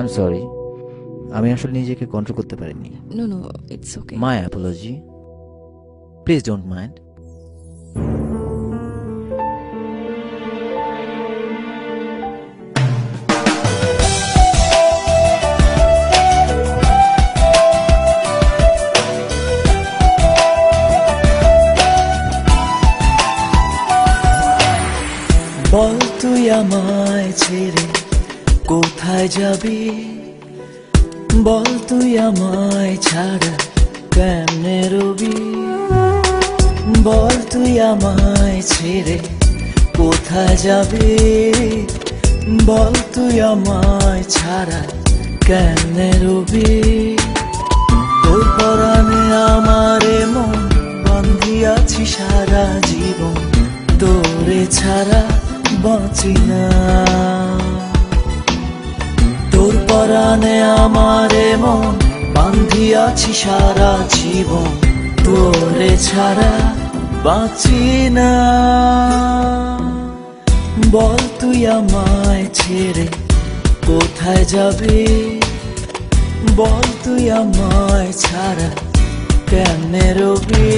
I am sorry, আমি আসলে নিজেকে কন্ট্রোল করতে পারিনি। No no, it's okay. My apology, please don't mind. বল তুই আমায় ছেড়ে কোথায় যাবি, বল তুই আমায় ছাড়া কেমনে রবি, বল তুই আমায় ছেড়ে কোথায় যাবি, বল তুই আমায় ছাড়া কেমনে রবি। তোর পরাণে আমারে মন বান্ধিয়াছি সারা জীবন, তোরে ছাড়া বাঁচি না। তোর পরাণে আমারে মন বান্ধিয়াছি সারা জীবন, তোরে ছাড়া বাঁচি না। বল তুই আমায় ছেড়ে কোথায় যাবি, বল তুই আমায় ছাড়া কেমনে রবি।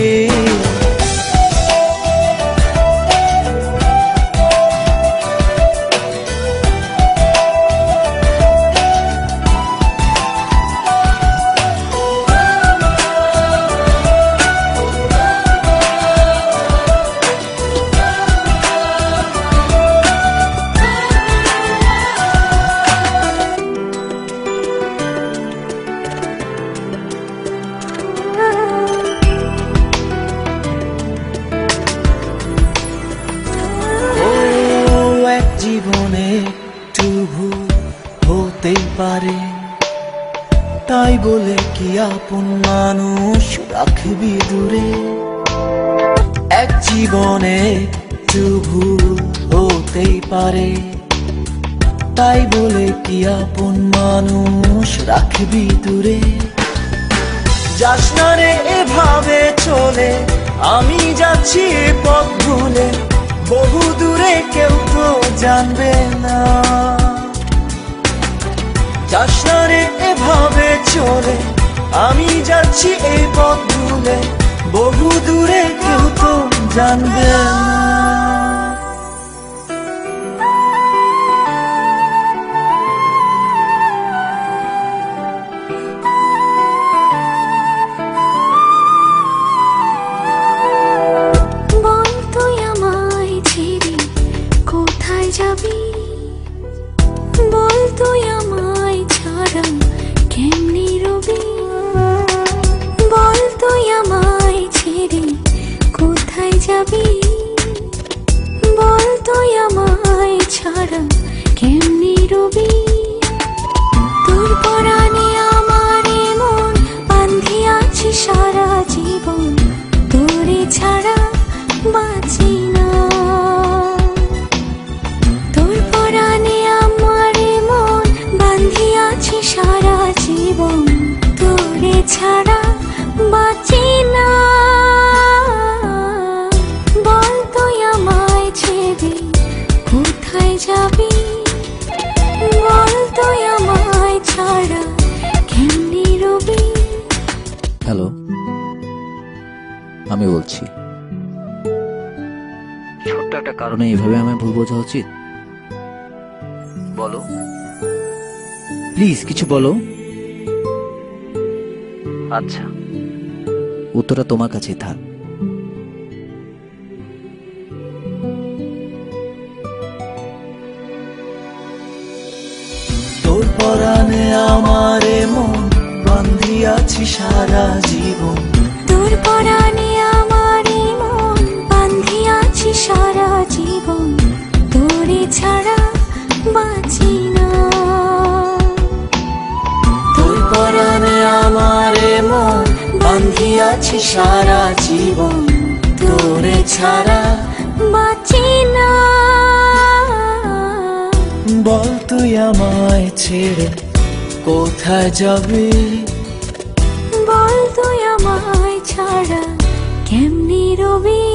জীবনে একটু ভুল হতেই পারে, তাই বলে কি আপন মানুষ রাখবি দূরে। এক জীবনে একটু ভুল হতেই পারে, তাই বলে কি আপন মানুষ রাখবি দূরে। যাস না রে এভাবে চলে, আমি যাচ্ছি এ পথ ভুলে, বহু দূরে কেউ তো জানবে না। যাস না রে এভাবে চলে, আমি যাচ্ছি এই পথ ভুলে, বহু দূরে কেউ তো জানবে না। বল তুই আমায় ছাড়া কেমনি রবি, বল তুই আমায় ছেড়ে কোথায় যাবি, বল তুই আমায় ছাড়া কেমনি রবি। তোর পরাণে আমারে মন বান্ধিয়াছি সারা জীবন, তোরে ছাড়া বাঁচি না। তোর পরাণে আমারে মন বান্ধিয়াছি সারা জীবন, তোরে ছাড়া বাঁচি না। বল তুই আমায় ছেড়ে কোথায় যাবি, বল তুই আমায় ছাড়া কেমনি রবি। হ্যালো, আমি বলছি। ছোট্ট একটা কারণে এইভাবে আমায় ভুল বোঝা উচিত? বলো প্লিজ, কিছু বলো। আচ্ছা, উত্তরটা তোমার কাছেই থাক। তোর পরাণে আমারে মন বান্ধিয়াছি সারা জীবন, তোর পরাণে আমারে মন বান্ধিয়াছি সারা জীবন, তোরে ছাড়া বাঁচি না। তোর পরাণে আমারে মন বান্ধিয়াছি সারা জীবন, তোরে ছাড়া বাঁচি না। বল তুই আমায় ছেড়ে কোথায় যাবি, বল তুই আমায় ছাড়া কেমনি রবি।